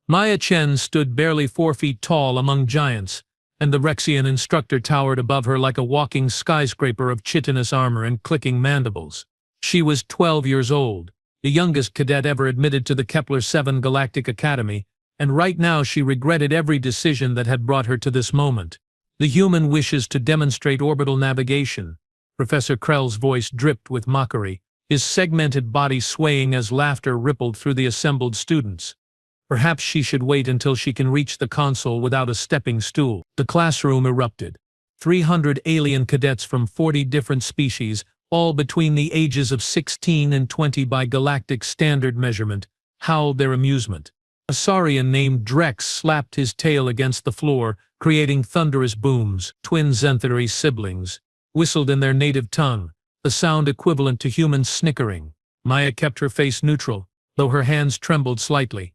Maya Chen stood barely 4 feet tall among giants, and the Rexian instructor towered above her like a walking skyscraper of chitinous armor and clicking mandibles. She was 12 years old, the youngest cadet ever admitted to the Kepler-7 Galactic Academy, and right now she regretted every decision that had brought her to this moment. The human wishes to demonstrate orbital navigation. Professor Krell's voice dripped with mockery, his segmented body swaying as laughter rippled through the assembled students. Perhaps she should wait until she can reach the console without a stepping stool. The classroom erupted. 300 alien cadets from 40 different species, all between the ages of 16 and 20 by galactic standard measurement, howled their amusement. A saurian named Drex slapped his tail against the floor, creating thunderous booms. Twin Xanthari siblings whistled in their native tongue, the sound equivalent to human snickering. Maya kept her face neutral, though her hands trembled slightly.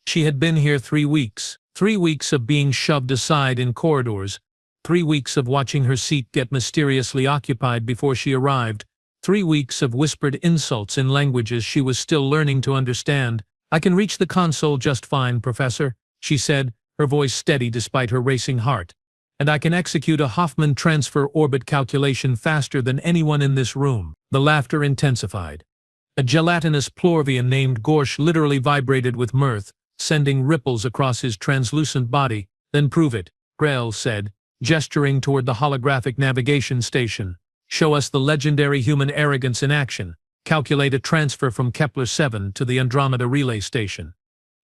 She had been here 3 weeks. 3 weeks of being shoved aside in corridors. 3 weeks of watching her seat get mysteriously occupied before she arrived. 3 weeks of whispered insults in languages she was still learning to understand. "I can reach the console just fine, Professor," she said, her voice steady despite her racing heart. "And I can execute a Hoffman transfer orbit calculation faster than anyone in this room." The laughter intensified. A gelatinous Plorvian named Gorsh literally vibrated with mirth, sending ripples across his translucent body. "Then prove it," Grell said, gesturing toward the holographic navigation station. "Show us the legendary human arrogance in action. Calculate a transfer from Kepler-7 to the Andromeda Relay Station.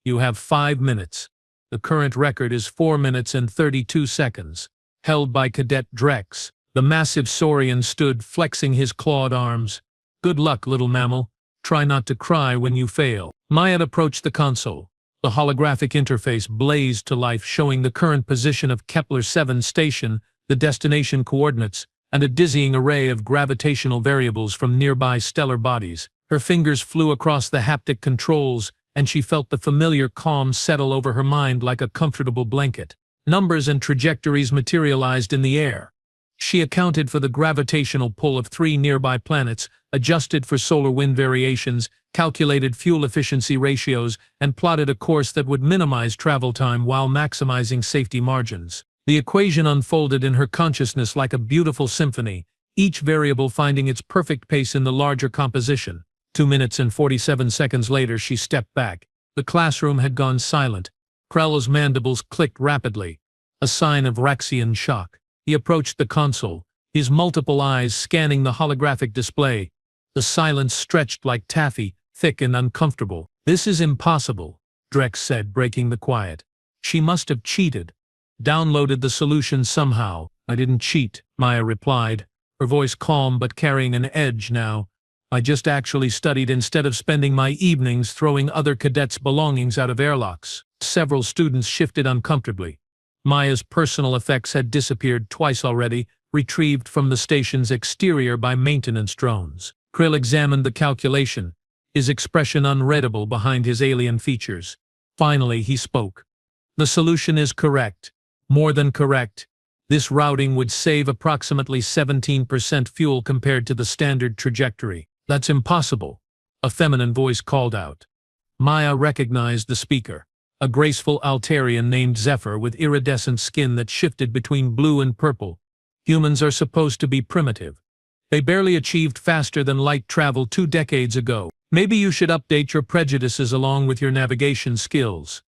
You have 5 minutes. The current record is 4 minutes and 32 seconds. Held by Cadet Drex. The massive saurian stood, flexing his clawed arms. "Good luck, little mammal. Try not to cry when you fail." Maya approached the console. The holographic interface blazed to life, showing the current position of Kepler-7 station, the destination coordinates, and a dizzying array of gravitational variables from nearby stellar bodies. Her fingers flew across the haptic controls, and she felt the familiar calm settle over her mind like a comfortable blanket. Numbers and trajectories materialized in the air. She accounted for the gravitational pull of 3 nearby planets, adjusted for solar wind variations, calculated fuel efficiency ratios, and plotted a course that would minimize travel time while maximizing safety margins. The equation unfolded in her consciousness like a beautiful symphony, each variable finding its perfect pace in the larger composition. 2 minutes and 47 seconds later she stepped back. The classroom had gone silent. Krell's mandibles clicked rapidly, a sign of Rexian shock. He approached the console, his multiple eyes scanning the holographic display. The silence stretched like taffy, thick and uncomfortable. "This is impossible," Drex said, breaking the quiet. "She must have cheated. Downloaded the solution somehow." "I didn't cheat," Maya replied, her voice calm but carrying an edge now. "I just actually studied instead of spending my evenings throwing other cadets' belongings out of airlocks." Several students shifted uncomfortably. Maya's personal effects had disappeared twice already, retrieved from the station's exterior by maintenance drones. Krill examined the calculation, his expression unreadable behind his alien features. Finally he spoke. "The solution is correct. More than correct. This routing would save approximately 17% fuel compared to the standard trajectory." "That's impossible," a feminine voice called out. Maya recognized the speaker, a graceful Altarian named Zephyr with iridescent skin that shifted between blue and purple. "Humans are supposed to be primitive. They barely achieved faster than light travel 2 decades ago. Maybe you should update your prejudices along with your navigation skills."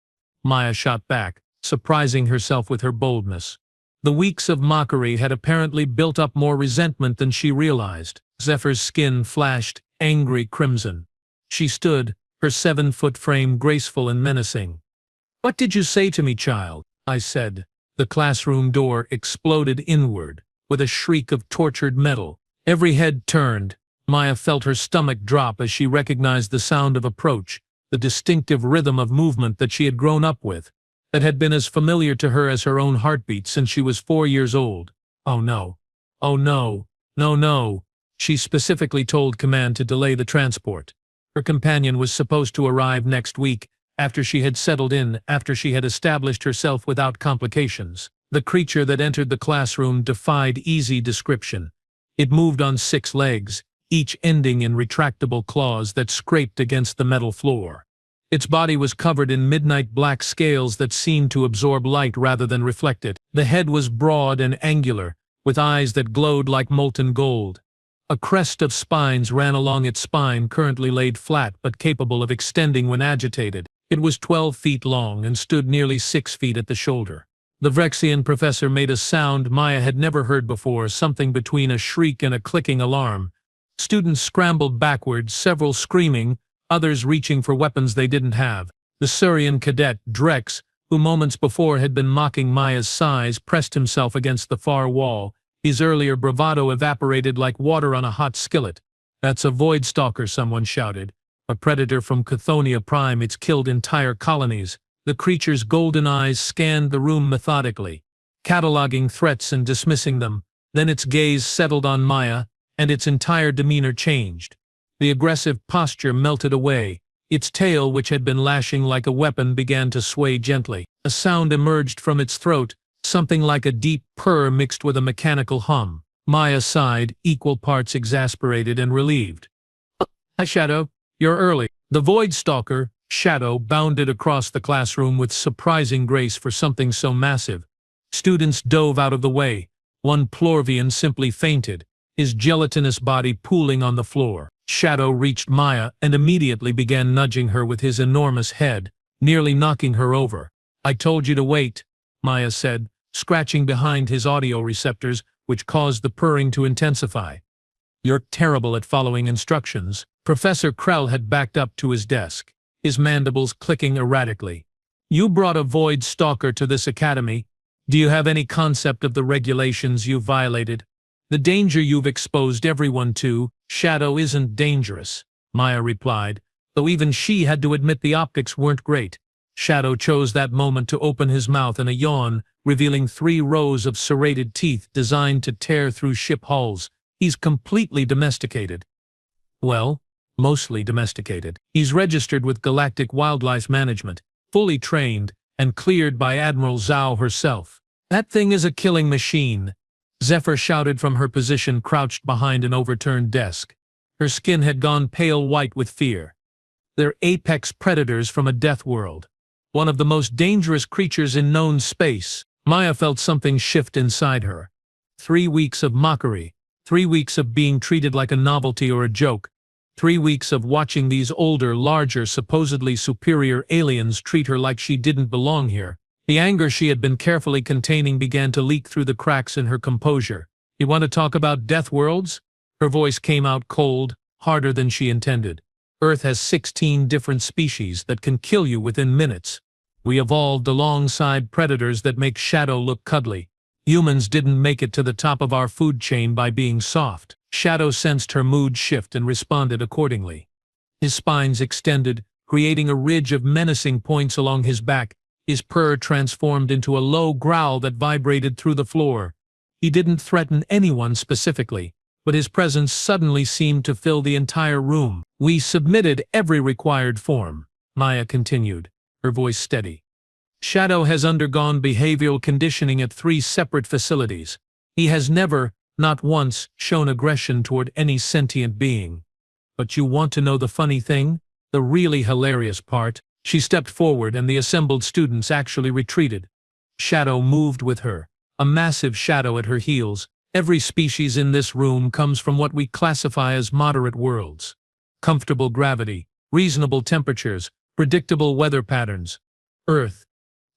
Maya shot back, surprising herself with her boldness. The weeks of mockery had apparently built up more resentment than she realized. Zephyr's skin flashed angry crimson. She stood, her 7-foot frame graceful and menacing. "What did you say to me, child?" I said. The classroom door exploded inward, with a shriek of tortured metal. Every head turned. Maya felt her stomach drop as she recognized the sound of approach, the distinctive rhythm of movement that she had grown up with, that had been as familiar to her as her own heartbeat since she was 4 years old. "Oh no. Oh no. No, no." She specifically told Command to delay the transport. Her companion was supposed to arrive next week, after she had settled in, after she had established herself without complications. The creature that entered the classroom defied easy description. It moved on 6 legs, each ending in retractable claws that scraped against the metal floor. Its body was covered in midnight black scales that seemed to absorb light rather than reflect it. The head was broad and angular, with eyes that glowed like molten gold. A crest of spines ran along its spine, currently laid flat but capable of extending when agitated. It was 12 feet long and stood nearly 6 feet at the shoulder. The Vrexian professor made a sound Maya had never heard before, something between a shriek and a clicking alarm. Students scrambled backwards, several screaming, others reaching for weapons they didn't have. The Surian cadet, Drex, who moments before had been mocking Maya's size, pressed himself against the far wall. His earlier bravado evaporated like water on a hot skillet. "That's a void stalker," someone shouted. "A predator from Chthoniya Prime. It's killed entire colonies." The creature's golden eyes scanned the room methodically, cataloging threats and dismissing them. Then its gaze settled on Maya, and its entire demeanor changed. The aggressive posture melted away. Its tail, which had been lashing like a weapon, began to sway gently. A sound emerged from its throat, something like a deep purr mixed with a mechanical hum. Maya sighed, equal parts exasperated and relieved. "Hi, Shadow. You're early." The Void Stalker, Shadow, bounded across the classroom with surprising grace for something so massive. Students dove out of the way. One Plorvian simply fainted, his gelatinous body pooling on the floor. Shadow reached Maya and immediately began nudging her with his enormous head, nearly knocking her over. "I told you to wait," Maya said, scratching behind his audio receptors, which caused the purring to intensify. "You're terrible at following instructions." Professor Krell had backed up to his desk, his mandibles clicking erratically. "You brought a Void Stalker to this academy. Do you have any concept of the regulations you've violated? The danger you've exposed everyone to?" "Shadow isn't dangerous," Maya replied, though even she had to admit the optics weren't great. Shadow chose that moment to open his mouth in a yawn, revealing 3 rows of serrated teeth designed to tear through ship hulls. "He's completely domesticated." "Well, mostly domesticated. He's registered with Galactic Wildlife Management, fully trained, and cleared by Admiral Zhao herself." "That thing is a killing machine," Zephyr shouted from her position crouched behind an overturned desk. Her skin had gone pale white with fear. "They're apex predators from a death world. One of the most dangerous creatures in known space." Maya felt something shift inside her. 3 weeks of mockery, 3 weeks of being treated like a novelty or a joke, 3 weeks of watching these older, larger, supposedly superior aliens treat her like she didn't belong here. The anger she had been carefully containing began to leak through the cracks in her composure. "You want to talk about death worlds?" Her voice came out cold, harder than she intended. "Earth has 16 different species that can kill you within minutes. We evolved alongside predators that make Shadow look cuddly. Humans didn't make it to the top of our food chain by being soft." Shadow sensed her mood shift and responded accordingly. His spines extended, creating a ridge of menacing points along his back. His purr transformed into a low growl that vibrated through the floor. He didn't threaten anyone specifically, but his presence suddenly seemed to fill the entire room. "We submitted every required form," Maya continued, her voice steady. "Shadow has undergone behavioral conditioning at 3 separate facilities. He has never, not once, shown aggression toward any sentient being. But you want to know the funny thing? The really hilarious part?" She stepped forward and the assembled students actually retreated. Shadow moved with her, a massive shadow at her heels. "Every species in this room comes from what we classify as moderate worlds. Comfortable gravity, reasonable temperatures, predictable weather patterns. Earth."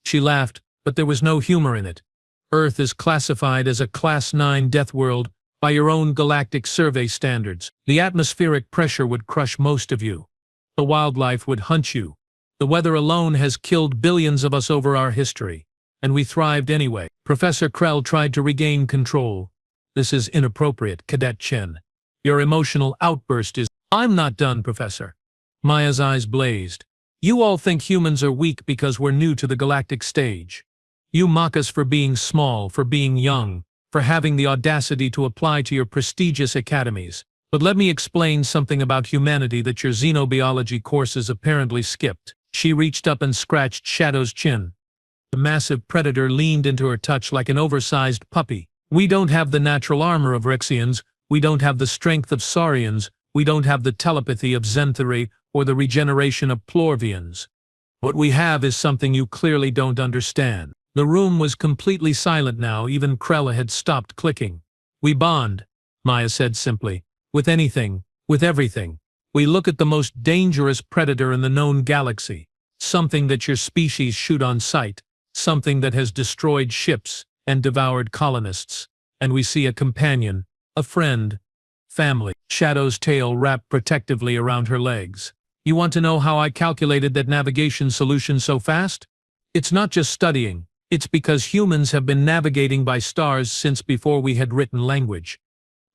She laughed, but there was no humor in it. "Earth is classified as a Class 9 death world by your own galactic survey standards. The atmospheric pressure would crush most of you. The wildlife would hunt you. The weather alone has killed billions of us over our history, and we thrived anyway." Professor Krell tried to regain control. "This is inappropriate, Cadet Chen. Your emotional outburst is—" "I'm not done, Professor." Maya's eyes blazed. "You all think humans are weak because we're new to the galactic stage. You mock us for being small, for being young, for having the audacity to apply to your prestigious academies. But let me explain something about humanity that your xenobiology courses apparently skipped." She reached up and scratched Shadow's chin. The massive predator leaned into her touch like an oversized puppy. "We don't have the natural armor of Rexians, we don't have the strength of Saurians, we don't have the telepathy of Zenthari or the regeneration of Plorvians. What we have is something you clearly don't understand. The room was completely silent now, even Krella had stopped clicking. We bond, Maya said simply. With anything, with everything. We look at the most dangerous predator in the known galaxy. Something that your species shoot on sight. Something that has destroyed ships and devoured colonists. And we see a companion, a friend, family. Shadow's tail wrapped protectively around her legs. You want to know how I calculated that navigation solution so fast? It's not just studying. It's because humans have been navigating by stars since before we had written language.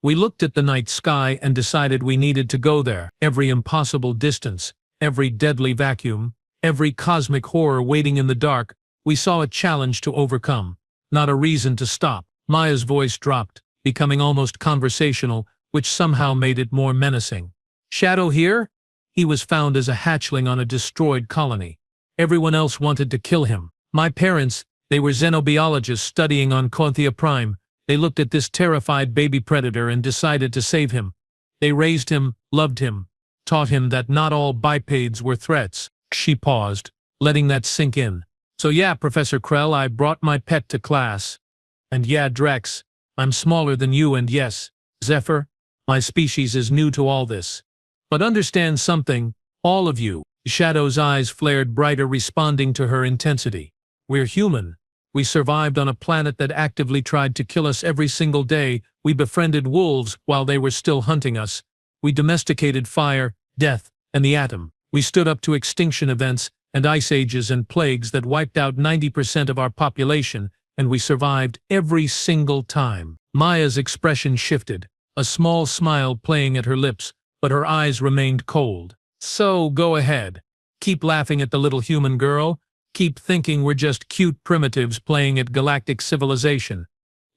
We looked at the night sky and decided we needed to go there. Every impossible distance, every deadly vacuum, every cosmic horror waiting in the dark, we saw a challenge to overcome, not a reason to stop. Maya's voice dropped, becoming almost conversational, which somehow made it more menacing. Shadow here? He was found as a hatchling on a destroyed colony. Everyone else wanted to kill him. My parents, they were xenobiologists studying on Conthea Prime. They looked at this terrified baby predator and decided to save him. They raised him, loved him, taught him that not all bipeds were threats. She paused, letting that sink in. So yeah, Professor Krell, I brought my pet to class. And yeah, Drex, I'm smaller than you, and yes, Zephyr, my species is new to all this. But understand something, all of you. Shadow's eyes flared brighter, responding to her intensity. We're human. We survived on a planet that actively tried to kill us every single day. We befriended wolves while they were still hunting us. We domesticated fire, death, and the atom. We stood up to extinction events and ice ages and plagues that wiped out 90% of our population, and we survived every single time. Maya's expression shifted, a small smile playing at her lips, but her eyes remained cold. So go ahead. Keep laughing at the little human girl. Keep thinking we're just cute primitives playing at galactic civilization.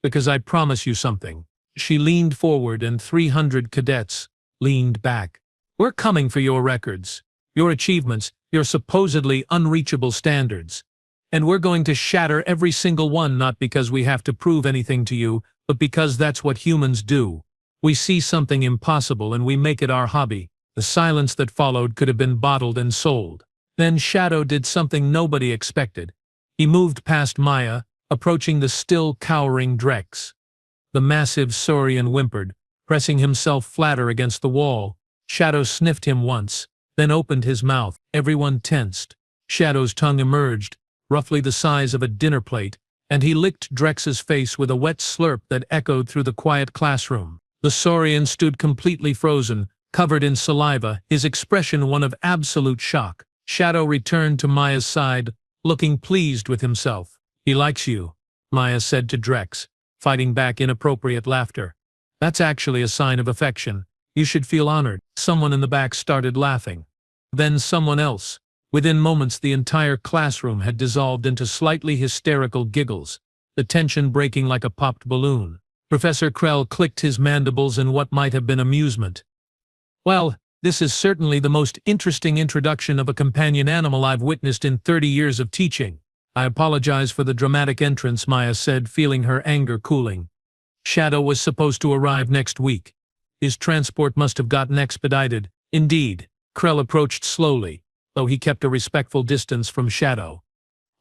Because I promise you something. She leaned forward and 300 cadets leaned back. We're coming for your records, your achievements, your supposedly unreachable standards. And we're going to shatter every single one, not because we have to prove anything to you, but because that's what humans do. We see something impossible and we make it our hobby. The silence that followed could have been bottled and sold. Then Shadow did something nobody expected. He moved past Maya, approaching the still cowering Drex. The massive saurian whimpered, pressing himself flatter against the wall. Shadow sniffed him once, then opened his mouth. Everyone tensed. Shadow's tongue emerged, roughly the size of a dinner plate, and he licked Drex's face with a wet slurp that echoed through the quiet classroom. The saurian stood completely frozen, covered in saliva, his expression one of absolute shock. Shadow returned to Maya's side, looking pleased with himself. He likes you, Maya said to Drex, fighting back inappropriate laughter. That's actually a sign of affection. You should feel honored. Someone in the back started laughing. Then someone else. Within moments the entire classroom had dissolved into slightly hysterical giggles, the tension breaking like a popped balloon. Professor Krell clicked his mandibles in what might have been amusement. Well, this is certainly the most interesting introduction of a companion animal I've witnessed in 30 years of teaching. I apologize for the dramatic entrance, Maya said, feeling her anger cooling. Shadow was supposed to arrive next week. His transport must have gotten expedited. Indeed, Krell approached slowly, though he kept a respectful distance from Shadow.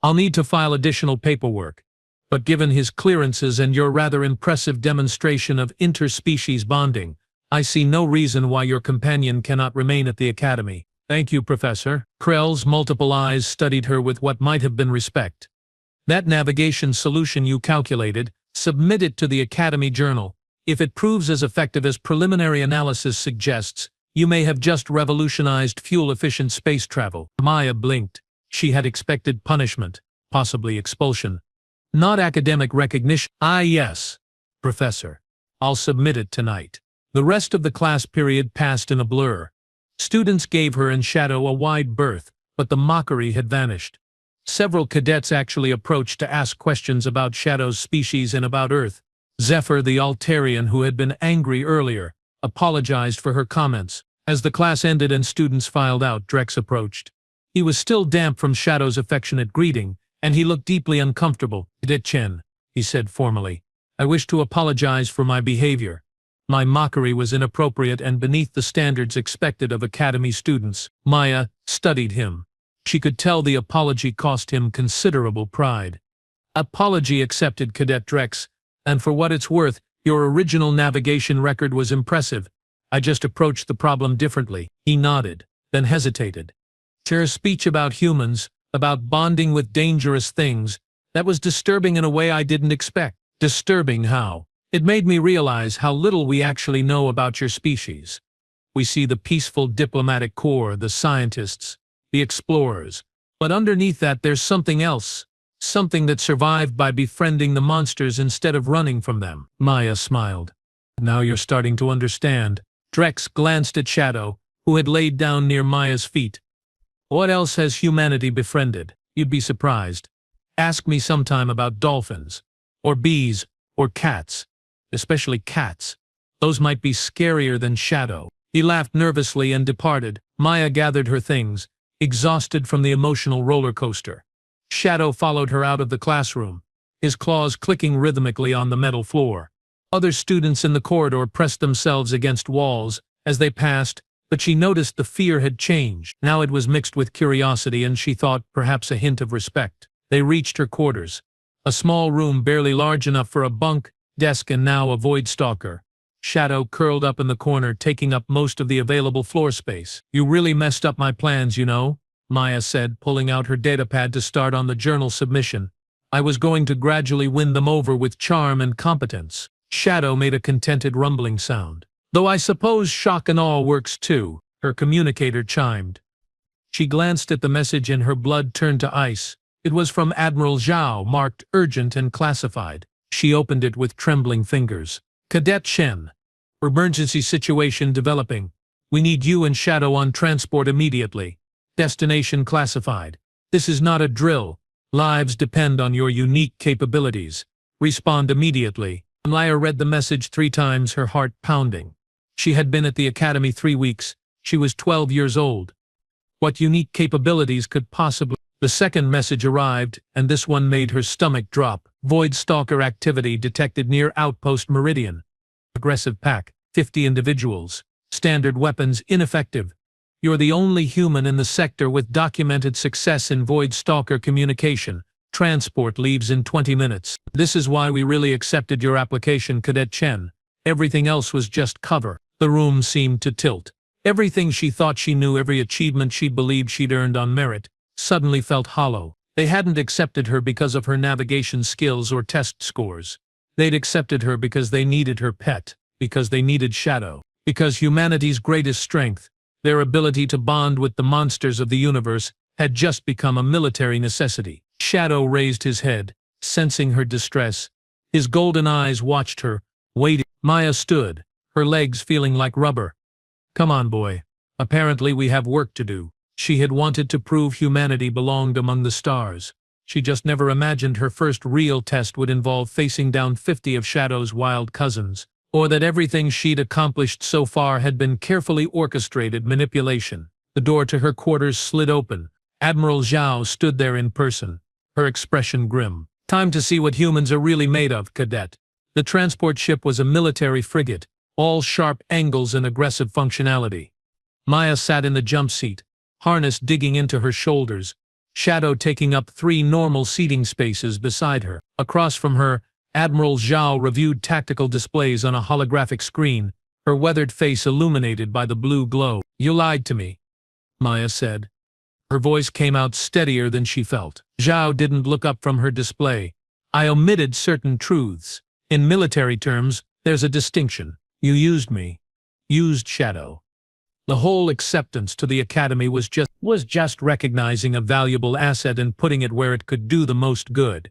I'll need to file additional paperwork, but given his clearances and your rather impressive demonstration of interspecies bonding, I see no reason why your companion cannot remain at the academy. Thank you, Professor. Krell's multiple eyes studied her with what might have been respect. That navigation solution you calculated, submit it to the Academy Journal. If it proves as effective as preliminary analysis suggests, you may have just revolutionized fuel-efficient space travel. Maya blinked. She had expected punishment, possibly expulsion. Not academic recognition. Ah yes, Professor. I'll submit it tonight. The rest of the class period passed in a blur. Students gave her and Shadow a wide berth, but the mockery had vanished. Several cadets actually approached to ask questions about Shadow's species and about Earth. Zephyr, the Altarian who had been angry earlier, apologized for her comments. As the class ended and students filed out, Drex approached. He was still damp from Shadow's affectionate greeting, and he looked deeply uncomfortable. "Cadet Chen," he said formally, "I wish to apologize for my behavior. My mockery was inappropriate and beneath the standards expected of academy students. Maya studied him. She could tell the apology cost him considerable pride. Apology accepted, Cadet Drex, and for what it's worth, your original navigation record was impressive. I just approached the problem differently. He nodded, then hesitated. Her speech about humans, about bonding with dangerous things, that was disturbing in a way I didn't expect. Disturbing how? It made me realize how little we actually know about your species. We see the peaceful diplomatic corps, the scientists, the explorers. But underneath that there's something else. Something that survived by befriending the monsters instead of running from them. Maya smiled. Now you're starting to understand. Drex glanced at Shadow, who had laid down near Maya's feet. What else has humanity befriended? You'd be surprised. Ask me sometime about dolphins, or bees, or cats. Especially cats. Those might be scarier than Shadow. He laughed nervously and departed. Maya gathered her things, exhausted from the emotional roller coaster. Shadow followed her out of the classroom, his claws clicking rhythmically on the metal floor. Other students in the corridor pressed themselves against walls as they passed, but she noticed the fear had changed. Now it was mixed with curiosity and she thought perhaps a hint of respect. They reached her quarters. A small room barely large enough for a bunk, desk and now a void stalker. Shadow curled up in the corner, taking up most of the available floor space. You really messed up my plans, you know, Maya said, pulling out her datapad to start on the journal submission. I was going to gradually win them over with charm and competence. Shadow made a contented rumbling sound. Though I suppose shock and awe works too, her communicator chimed. She glanced at the message and her blood turned to ice. It was from Admiral Zhao, marked urgent and classified. She opened it with trembling fingers. Cadet Shen. Emergency situation developing. We need you and Shadow on transport immediately. Destination classified. This is not a drill. Lives depend on your unique capabilities. Respond immediately. Maya read the message 3 times, her heart pounding. She had been at the academy 3 weeks. She was 12 years old. What unique capabilities could possibly... The second message arrived, and this one made her stomach drop. Void Stalker activity detected near Outpost Meridian. Aggressive pack, 50 individuals. Standard weapons ineffective. You're the only human in the sector with documented success in Void Stalker communication. Transport leaves in 20 minutes. This is why we really accepted your application, Cadet Chen. Everything else was just cover. The room seemed to tilt. Everything she thought she knew, every achievement she believed she'd earned on merit, suddenly felt hollow. They hadn't accepted her because of her navigation skills or test scores. They'd accepted her because they needed her pet, because they needed Shadow, because humanity's greatest strength, their ability to bond with the monsters of the universe, had just become a military necessity. Shadow raised his head, sensing her distress. His golden eyes watched her, waiting. Maya stood, her legs feeling like rubber. Come on, boy. Apparently we have work to do. She had wanted to prove humanity belonged among the stars. She just never imagined her first real test would involve facing down 50 of Shadow's wild cousins, or that everything she'd accomplished so far had been carefully orchestrated manipulation. The door to her quarters slid open. Admiral Zhao stood there in person, her expression grim. Time to see what humans are really made of, Cadet. The transport ship was a military frigate, all sharp angles and aggressive functionality. Maya sat in the jump seat, harness digging into her shoulders, Shadow taking up 3 normal seating spaces beside her. Across from her, Admiral Zhao reviewed tactical displays on a holographic screen, her weathered face illuminated by the blue glow. You lied to me, Maya said. Her voice came out steadier than she felt. Zhao didn't look up from her display. I omitted certain truths. In military terms, there's a distinction. You used me. Used Shadow. The whole acceptance to the academy was just recognizing a valuable asset and putting it where it could do the most good.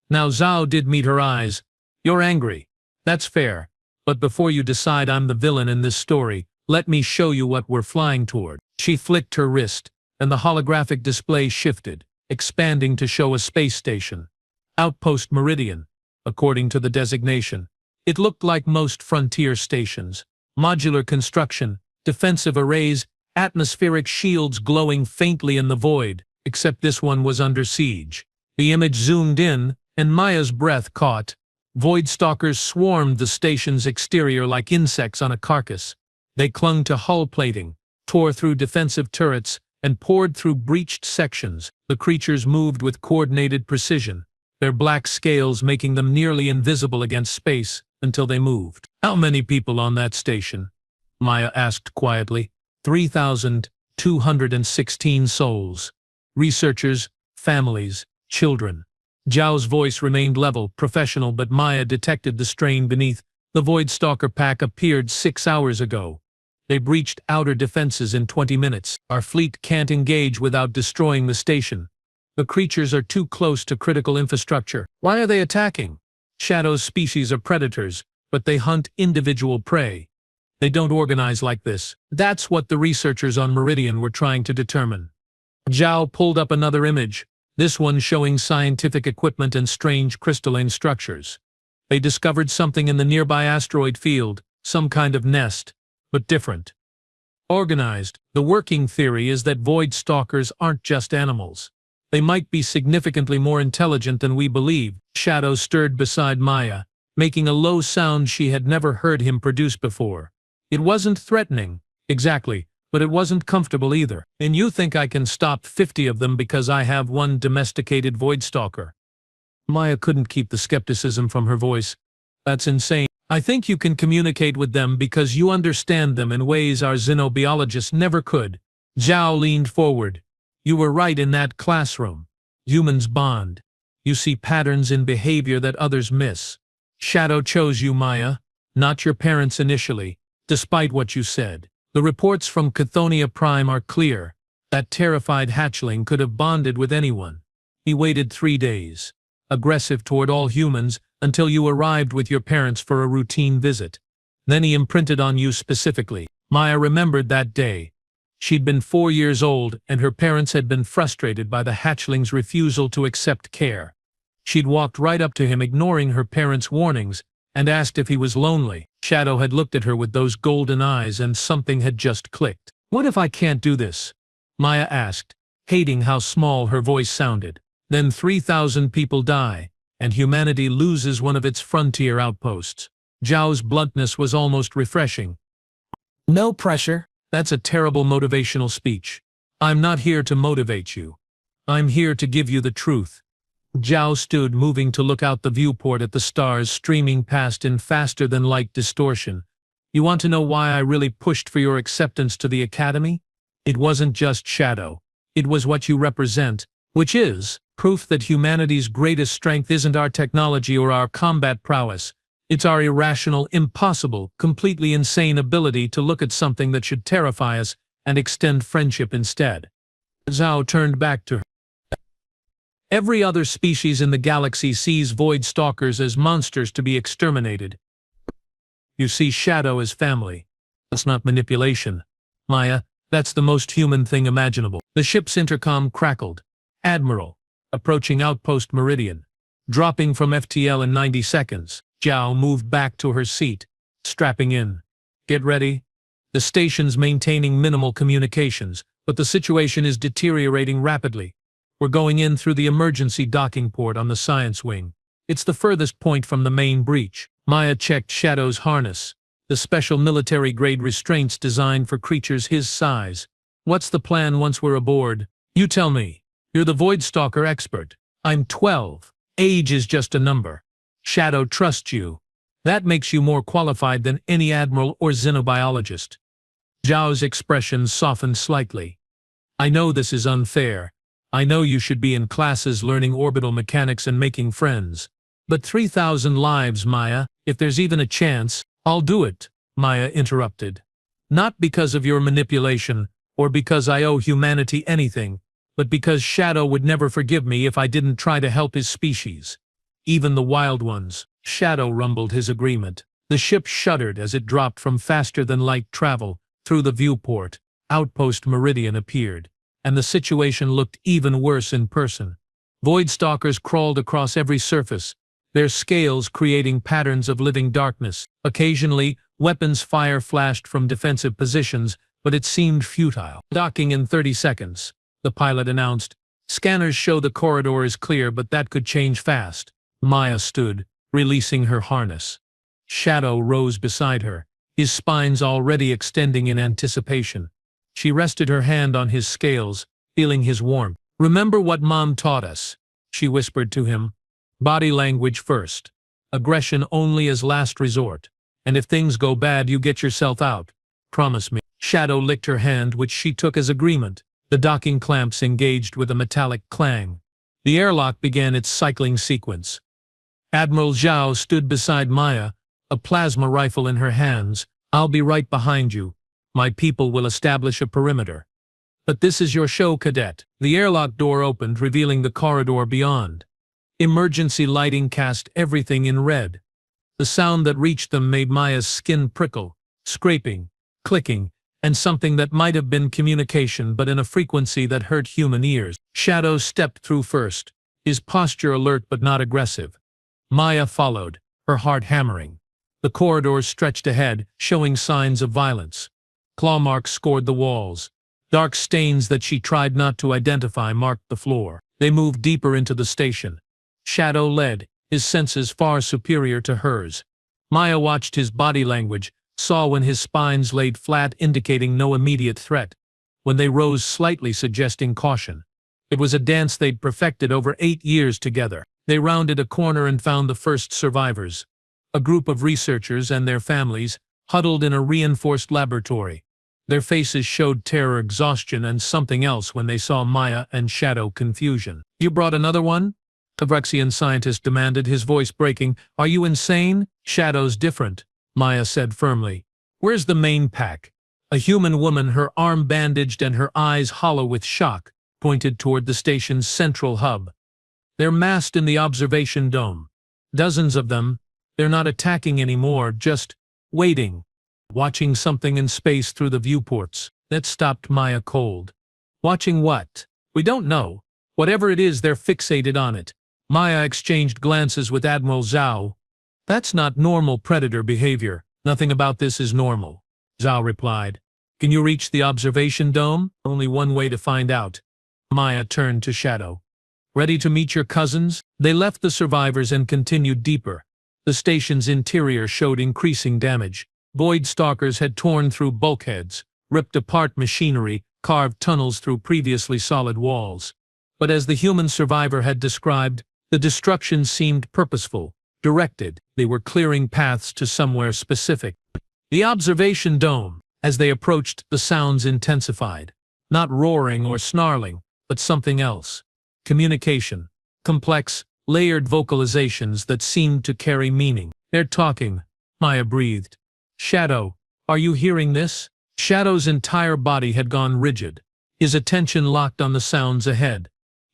Now Zhao did meet her eyes. You're angry. That's fair. But before you decide I'm the villain in this story, let me show you what we're flying toward. She flicked her wrist, and the holographic display shifted, expanding to show a space station. Outpost Meridian, according to the designation. It looked like most frontier stations. Modular construction, defensive arrays, atmospheric shields glowing faintly in the void, except this one was under siege. The image zoomed in, and Maya's breath caught. Void stalkers swarmed the station's exterior like insects on a carcass. They clung to hull plating, tore through defensive turrets, and poured through breached sections. The creatures moved with coordinated precision, their black scales making them nearly invisible against space until they moved. "How many people on that station?" Maya asked quietly. 3,216 souls. Researchers, families, children. Zhao's voice remained level, professional, but Maya detected the strain beneath. "The Void Stalker pack appeared 6 hours ago. They breached outer defenses in 20 minutes. Our fleet can't engage without destroying the station. The creatures are too close to critical infrastructure." "Why are they attacking?" "Shadow's species are predators, but they hunt individual prey. They don't organize like this." That's what the researchers on Meridian were trying to determine. Zhao pulled up another image, this one showing scientific equipment and strange crystalline structures. They discovered something in the nearby asteroid field, some kind of nest, but different. Organized. The working theory is that void stalkers aren't just animals. They might be significantly more intelligent than we believe. Shadow stirred beside Maya, making a low sound she had never heard him produce before. It wasn't threatening, exactly, but it wasn't comfortable either. "And you think I can stop 50 of them because I have one domesticated void stalker?" Maya couldn't keep the skepticism from her voice. "That's insane. I think you can communicate with them because you understand them in ways our xenobiologists never could." Zhao leaned forward. "You were right in that classroom. Humans bond. You see patterns in behavior that others miss. Shadow chose you, Maya, not your parents initially, despite what you said. The reports from Chthoniya Prime are clear. That terrified hatchling could have bonded with anyone. He waited 3 days, aggressive toward all humans, until you arrived with your parents for a routine visit. Then he imprinted on you specifically." Maya remembered that day. She'd been 4 years old, and her parents had been frustrated by the hatchling's refusal to accept care. She'd walked right up to him, ignoring her parents' warnings, and asked if he was lonely. Shadow had looked at her with those golden eyes, and something had just clicked. "What if I can't do this?" Maya asked, hating how small her voice sounded. "Then 3,000 people die, and humanity loses one of its frontier outposts." Zhao's bluntness was almost refreshing. "No pressure." "That's a terrible motivational speech. I'm not here to motivate you. I'm here to give you the truth." Zhao stood, moving to look out the viewport at the stars streaming past in faster-than-light distortion. "You want to know why I really pushed for your acceptance to the Academy? It wasn't just Shadow. It was what you represent, which is proof that humanity's greatest strength isn't our technology or our combat prowess. It's our irrational, impossible, completely insane ability to look at something that should terrify us and extend friendship instead." Zhao turned back to her. "Every other species in the galaxy sees void stalkers as monsters to be exterminated. You see Shadow as family. That's not manipulation. Maya, that's the most human thing imaginable." The ship's intercom crackled. "Admiral, approaching Outpost Meridian. Dropping from FTL in 90 seconds. Zhao moved back to her seat, strapping in. "Get ready. The station's maintaining minimal communications, but the situation is deteriorating rapidly. We're going in through the emergency docking port on the science wing. It's the furthest point from the main breach." Maya checked Shadow's harness, the special military-grade restraints designed for creatures his size. "What's the plan once we're aboard?" "You tell me. You're the Void Stalker expert. I'm 12. Age is just a number. Shadow trusts you. That makes you more qualified than any admiral or xenobiologist." Zhao's expression softened slightly. "I know this is unfair. I know you should be in classes learning orbital mechanics and making friends. But 3,000 lives, Maya, if there's even a chance." "I'll do it," Maya interrupted. "Not because of your manipulation, or because I owe humanity anything, but because Shadow would never forgive me if I didn't try to help his species. Even the wild ones." Shadow rumbled his agreement. The ship shuddered as it dropped from faster-than-light travel. Through the viewport, Outpost Meridian appeared, and the situation looked even worse in person. Void stalkers crawled across every surface, their scales creating patterns of living darkness. Occasionally, weapons fire flashed from defensive positions, but it seemed futile. "Docking in 30 seconds, the pilot announced. "Scanners show the corridor is clear, but that could change fast." Maya stood, releasing her harness. Shadow rose beside her, his spines already extending in anticipation. She rested her hand on his scales, feeling his warmth. "Remember what Mom taught us," she whispered to him. "Body language first. Aggression only as last resort. And if things go bad, you get yourself out. Promise me." Shadow licked her hand, which she took as agreement. The docking clamps engaged with a metallic clang. The airlock began its cycling sequence. Admiral Zhao stood beside Maya, a plasma rifle in her hands. "I'll be right behind you. My people will establish a perimeter. But this is your show, cadet." The airlock door opened, revealing the corridor beyond. Emergency lighting cast everything in red. The sound that reached them made Maya's skin prickle, scraping, clicking, and something that might have been communication but in a frequency that hurt human ears. Shadow stepped through first, his posture alert but not aggressive. Maya followed, her heart hammering. The corridors stretched ahead, showing signs of violence. Claw marks scored the walls. Dark stains that she tried not to identify marked the floor. They moved deeper into the station. Shadow led, his senses far superior to hers. Maya watched his body language, saw when his spines laid flat, indicating no immediate threat, when they rose slightly, suggesting caution. It was a dance they'd perfected over 8 years together. They rounded a corner and found the first survivors. A group of researchers and their families, huddled in a reinforced laboratory. Their faces showed terror, exhaustion, and something else when they saw Maya and Shadow, confusion. "You brought another one?" the Vrexian scientist demanded, his voice breaking. "Are you insane?" "Shadow's different," Maya said firmly. "Where's the main pack?" A human woman, her arm bandaged and her eyes hollow with shock, pointed toward the station's central hub. "They're massed in the observation dome. Dozens of them. They're not attacking anymore, just waiting. Watching something in space through the viewports." That stopped Maya cold. "Watching what?" "We don't know. Whatever it is, they're fixated on it." Maya exchanged glances with Admiral Zhao. "That's not normal predator behavior." "Nothing about this is normal," Zhao replied. "Can you reach the observation dome?" "Only one way to find out." Maya turned to Shadow. "Ready to meet your cousins?" They left the survivors and continued deeper. The station's interior showed increasing damage. Void stalkers had torn through bulkheads, ripped apart machinery, carved tunnels through previously solid walls. But as the human survivor had described, the destruction seemed purposeful, directed. They were clearing paths to somewhere specific. The observation dome. As they approached, the sounds intensified. Not roaring or snarling, but something else. Communication. Complex, layered vocalizations that seemed to carry meaning. "They're talking," Maya breathed. "Shadow, are you hearing this?" Shadow's entire body had gone rigid, his attention locked on the sounds ahead.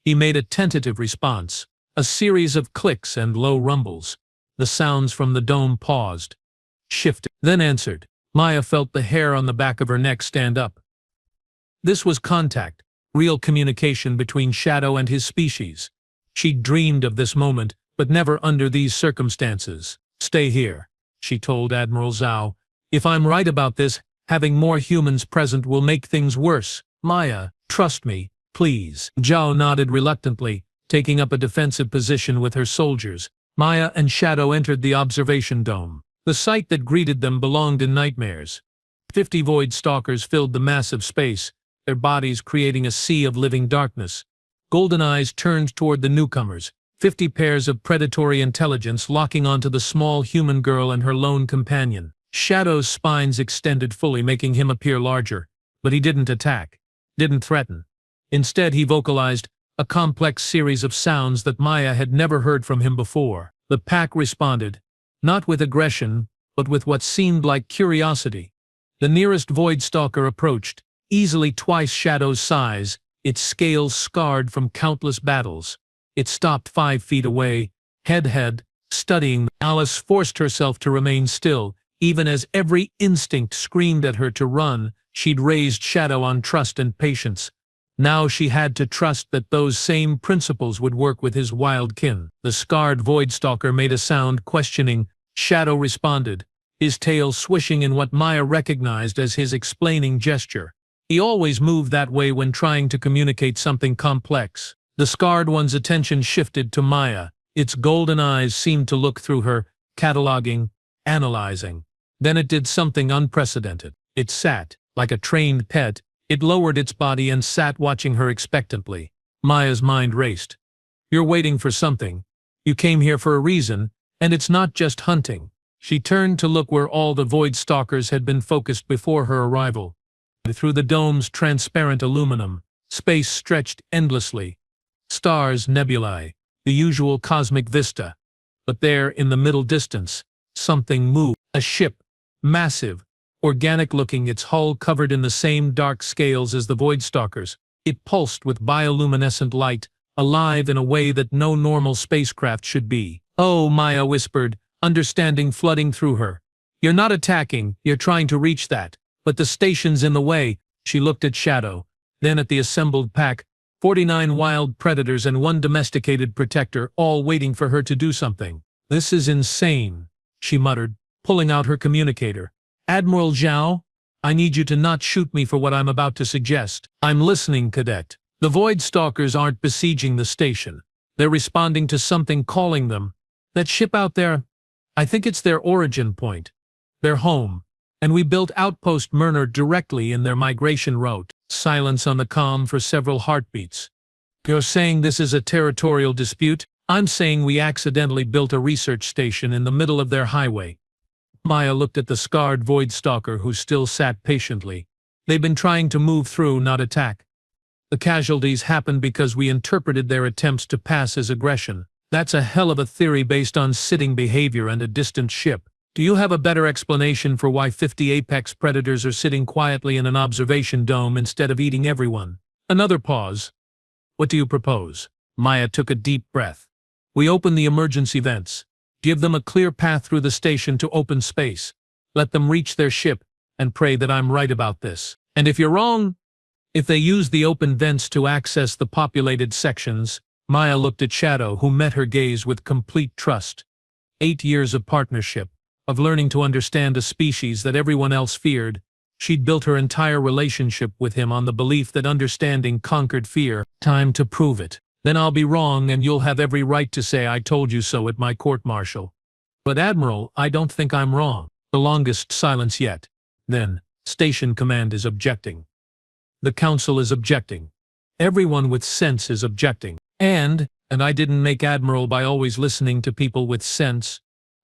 He made a tentative response, a series of clicks and low rumbles. The sounds from the dome paused, shifted, then answered. Maya felt the hair on the back of her neck stand up. This was contact, real communication between Shadow and his species. She'd dreamed of this moment, but never under these circumstances. "Stay here," she told Admiral Zhao. "If I'm right about this, having more humans present will make things worse. Maya, trust me, please." Zhao nodded reluctantly, taking up a defensive position with her soldiers. Maya and Shadow entered the observation dome. The sight that greeted them belonged in nightmares. 50 void stalkers filled the massive space, their bodies creating a sea of living darkness. Golden eyes turned toward the newcomers, 50 pairs of predatory intelligence locking onto the small human girl and her lone companion. Shadow's spines extended fully, making him appear larger, but he didn't attack, didn't threaten. Instead, he vocalized a complex series of sounds that Maya had never heard from him before. The pack responded, not with aggression, but with what seemed like curiosity. The nearest void stalker approached, easily twice Shadow's size, its scales scarred from countless battles. It stopped 5 feet away, head, studying. Alice forced herself to remain still, even as every instinct screamed at her to run. She'd raised Shadow on trust and patience. Now she had to trust that those same principles would work with his wild kin. The scarred void stalker made a sound, questioning. Shadow responded, his tail swishing in what Maya recognized as his explaining gesture. He always moved that way when trying to communicate something complex. The scarred one's attention shifted to Maya, Its golden eyes seemed to look through her, cataloging, analyzing. Then it did something unprecedented. It sat, like a trained pet. It lowered its body and sat watching her expectantly. Maya's mind raced. You're waiting for something. You came here for a reason, and it's not just hunting. She turned to look where all the void stalkers had been focused before her arrival. Through the dome's transparent aluminum, space stretched endlessly. Stars, nebulae, the usual cosmic vista. But there, in the middle distance, something moved. A ship, massive, organic-looking, its hull covered in the same dark scales as the void stalkers. It pulsed with bioluminescent light, alive in a way that no normal spacecraft should be. Oh, Maya whispered, understanding flooding through her. You're not attacking, you're trying to reach that. But the station's in the way. She looked at Shadow, then at the assembled pack, 49 wild predators and 1 domesticated protector, all waiting for her to do something. This is insane, she muttered, pulling out her communicator. Admiral Zhao, I need you to not shoot me for what I'm about to suggest. I'm listening, Cadet. The void stalkers aren't besieging the station. They're responding to something calling them. That ship out there, I think it's their origin point. Their home. And we built Outpost Murner directly in their migration route. Silence on the comm for several heartbeats. You're saying this is a territorial dispute? I'm saying we accidentally built a research station in the middle of their highway. Maya looked at the scarred void stalker who still sat patiently. They've been trying to move through, not attack. The casualties happened because we interpreted their attempts to pass as aggression. That's a hell of a theory based on sitting behavior and a distant ship. Do you have a better explanation for why 50 apex predators are sitting quietly in an observation dome instead of eating everyone? Another pause. What do you propose? Maya took a deep breath. We open the emergency vents. Give them a clear path through the station to open space. Let them reach their ship, and pray that I'm right about this. And if you're wrong, if they use the open vents to access the populated sections, Maya looked at Shadow, who met her gaze with complete trust. 8 years of partnership, of learning to understand a species that everyone else feared. She'd built her entire relationship with him on the belief that understanding conquered fear. Time to prove it. Then I'll be wrong and you'll have every right to say I told you so at my court-martial. But Admiral, I don't think I'm wrong. The longest silence yet. Then, Station Command is objecting. The Council is objecting. Everyone with sense is objecting. And I didn't make Admiral by always listening to people with sense.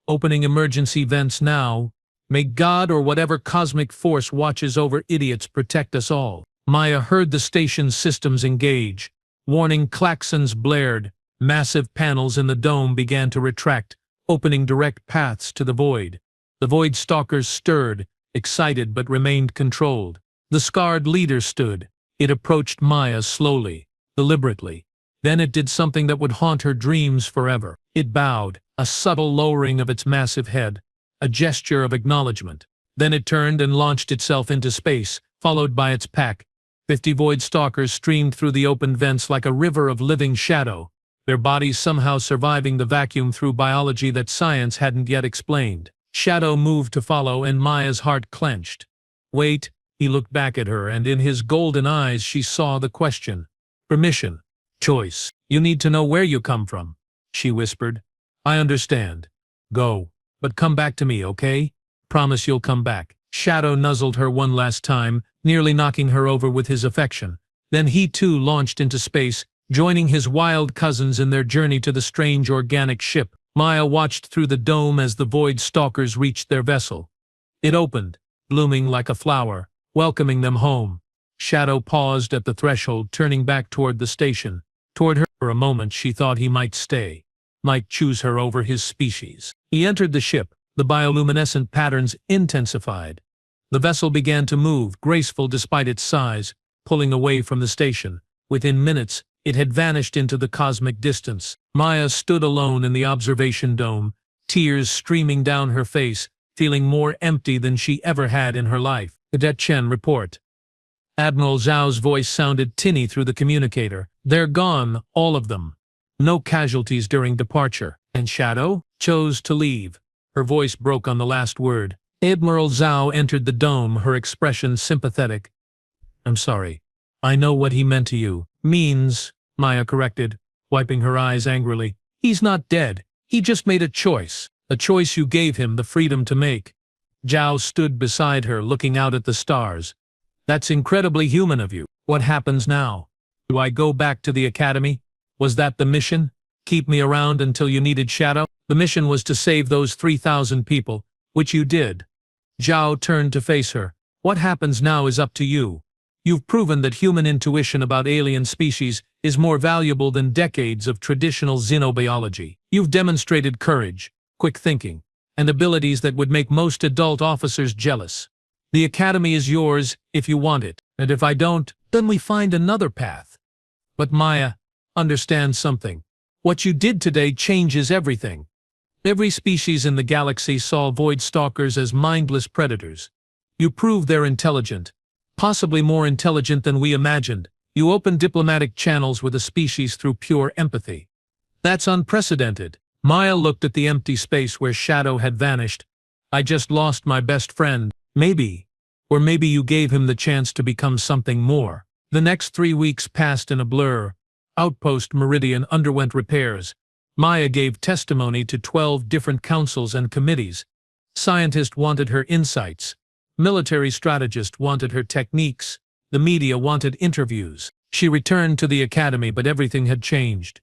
Opening emergency vents now. May God or whatever cosmic force watches over idiots protect us all. Maya heard the station's systems engage. Warning klaxons blared. Massive panels in the dome began to retract, opening direct paths to the void. The void stalkers stirred, excited but remained controlled. The scarred leader stood. It approached Maya slowly, deliberately. Then it did something that would haunt her dreams forever. It bowed, a subtle lowering of its massive head, a gesture of acknowledgement. Then it turned and launched itself into space, followed by its pack. 50 void stalkers streamed through the open vents like a river of living shadow, their bodies somehow surviving the vacuum through biology that science hadn't yet explained. Shadow moved to follow, and Maya's heart clenched. Wait, he looked back at her, and in his golden eyes she saw the question. Permission. Choice. You need to know where you come from, she whispered. I understand. Go. But come back to me, okay? Promise you'll come back. Shadow nuzzled her one last time, nearly knocking her over with his affection. Then he too launched into space, joining his wild cousins in their journey to the strange organic ship. Maya watched through the dome as the void stalkers reached their vessel. It opened, blooming like a flower, welcoming them home. Shadow paused at the threshold, turning back toward the station. Toward her. For a moment she thought he might stay, might choose her over his species. He entered the ship. The bioluminescent patterns intensified. The vessel began to move, graceful despite its size, pulling away from the station. Within minutes, it had vanished into the cosmic distance. Maya stood alone in the observation dome, tears streaming down her face, feeling more empty than she ever had in her life. Cadet Chen, report. Admiral Zhao's voice sounded tinny through the communicator. They're gone, all of them. No casualties during departure. And Shadow chose to leave. Her voice broke on the last word. Admiral Zhao entered the dome, her expression sympathetic. I'm sorry. I know what he meant to you. Means, Maya corrected, wiping her eyes angrily. He's not dead. He just made a choice you gave him the freedom to make. Zhao stood beside her, looking out at the stars. That's incredibly human of you. What happens now? Do I go back to the academy? Was that the mission? Keep me around until you needed Shadow? The mission was to save those 3,000 people, which you did. Zhao turned to face her. What happens now is up to you. You've proven that human intuition about alien species is more valuable than decades of traditional xenobiology. You've demonstrated courage, quick thinking, and abilities that would make most adult officers jealous. The academy is yours if you want it, and if I don't, then we find another path. But Maya, understand something. What you did today changes everything. Every species in the galaxy saw void stalkers as mindless predators. You proved they're intelligent, possibly more intelligent than we imagined. You opened diplomatic channels with a species through pure empathy. That's unprecedented. Maya looked at the empty space where Shadow had vanished. I just lost my best friend. Maybe. Or maybe you gave him the chance to become something more. The next 3 weeks passed in a blur. Outpost Meridian underwent repairs. Maya gave testimony to 12 different councils and committees. Scientists wanted her insights. Military strategists wanted her techniques. The media wanted interviews. She returned to the academy, but everything had changed.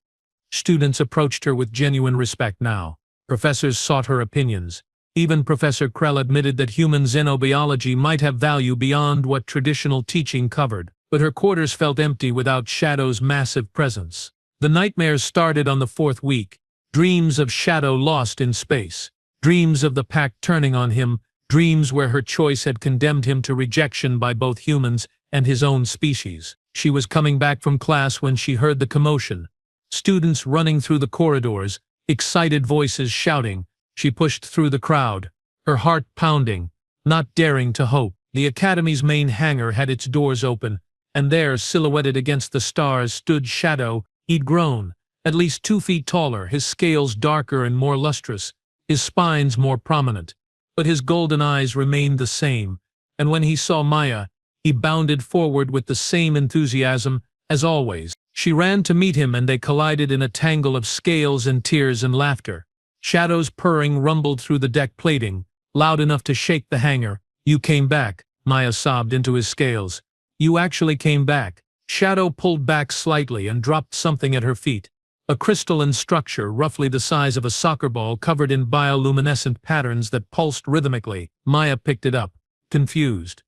Students approached her with genuine respect now. Professors sought her opinions. Even Professor Krell admitted that human xenobiology might have value beyond what traditional teaching covered. But her quarters felt empty without Shadow's massive presence. The nightmares started on the 4th week. Dreams of Shadow lost in space. Dreams of the pack turning on him. Dreams where her choice had condemned him to rejection by both humans and his own species. She was coming back from class when she heard the commotion. Students running through the corridors, excited voices shouting. She pushed through the crowd, her heart pounding, not daring to hope. The academy's main hangar had its doors open, and there, silhouetted against the stars, stood Shadow. He'd grown, at least 2 feet taller, his scales darker and more lustrous, his spines more prominent. But his golden eyes remained the same, and when he saw Maya, he bounded forward with the same enthusiasm as always. She ran to meet him, and they collided in a tangle of scales and tears and laughter. Shadow's purring rumbled through the deck plating, loud enough to shake the hangar. You came back, Maya sobbed into his scales. You actually came back. Shadow pulled back slightly and dropped something at her feet. A crystalline structure roughly the size of a soccer ball covered in bioluminescent patterns that pulsed rhythmically. Maya picked it up, confused.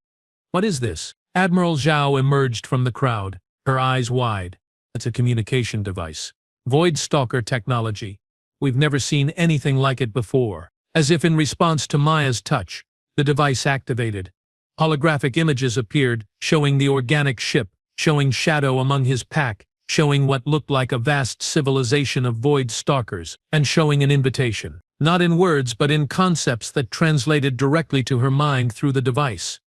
What is this? Admiral Zhao emerged from the crowd, her eyes wide. It's a communication device. Void Stalker technology. We've never seen anything like it before. As if in response to Maya's touch, the device activated. Holographic images appeared, showing the organic ship, showing Shadow among his pack, showing what looked like a vast civilization of void stalkers, and showing an invitation. Not in words, but in concepts that translated directly to her mind through the device.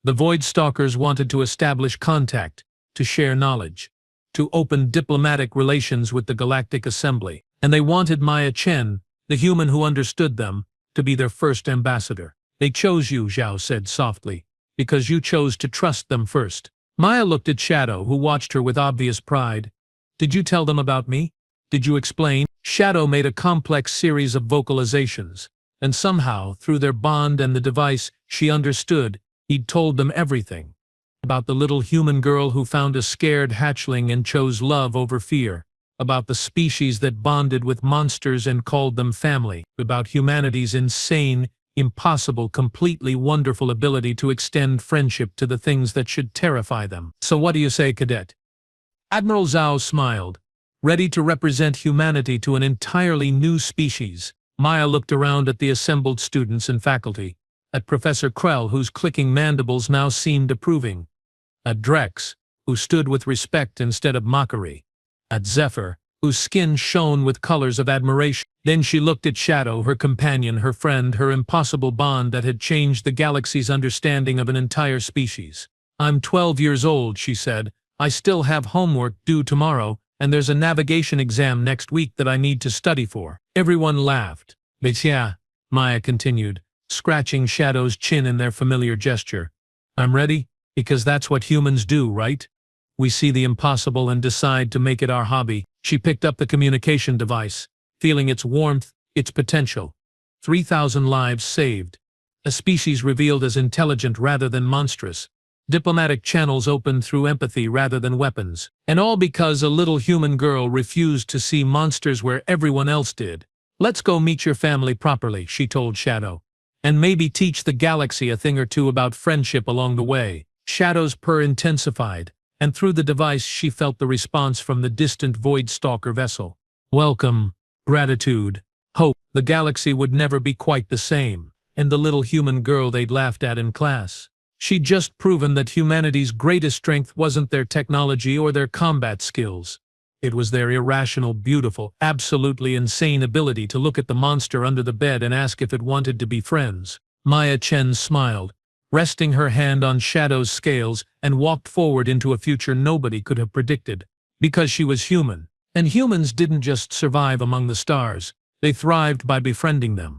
The void stalkers wanted to establish contact, to share knowledge, to open diplomatic relations with the Galactic Assembly, and they wanted Maya Chen, the human who understood them, to be their first ambassador. They chose you, Zhao said softly, because you chose to trust them first. Maya looked at Shadow, who watched her with obvious pride. Did you tell them about me? Did you explain? Shadow made a complex series of vocalizations, and somehow, through their bond and the device, she understood. He'd told them everything. About the little human girl who found a scared hatchling and chose love over fear. About the species that bonded with monsters and called them family. About humanity's insane, impossible, completely wonderful ability to extend friendship to the things that should terrify them. So what do you say, Cadet? Admiral Zhao smiled, ready to represent humanity to an entirely new species. Maya looked around at the assembled students and faculty, at Professor Krell, whose clicking mandibles now seemed approving, at Drex, who stood with respect instead of mockery, at Zephyr, whose skin shone with colors of admiration. Then she looked at Shadow, her companion, her friend, her impossible bond that had changed the galaxy's understanding of an entire species. I'm 12 years old, she said. I still have homework due tomorrow, and there's a navigation exam next week that I need to study for. Everyone laughed. But yeah, Maya continued, scratching Shadow's chin in their familiar gesture. I'm ready, because that's what humans do, right? We see the impossible and decide to make it our hobby. She picked up the communication device. feeling its warmth, its potential. 3,000 lives saved. A species revealed as intelligent rather than monstrous. Diplomatic channels opened through empathy rather than weapons. And all because a little human girl refused to see monsters where everyone else did. "Let's go meet your family properly," she told Shadow. "And maybe teach the galaxy a thing or two about friendship along the way." Shadow's purr intensified, and through the device she felt the response from the distant Void Stalker vessel. Welcome, gratitude, hope. The galaxy would never be quite the same, and the little human girl they'd laughed at in class. She'd just proven that humanity's greatest strength wasn't their technology or their combat skills. It was their irrational, beautiful, absolutely insane ability to look at the monster under the bed and ask if it wanted to be friends. Maya Chen smiled, resting her hand on Shadow's scales, and walked forward into a future nobody could have predicted. Because she was human. And humans didn't just survive among the stars, they thrived by befriending them.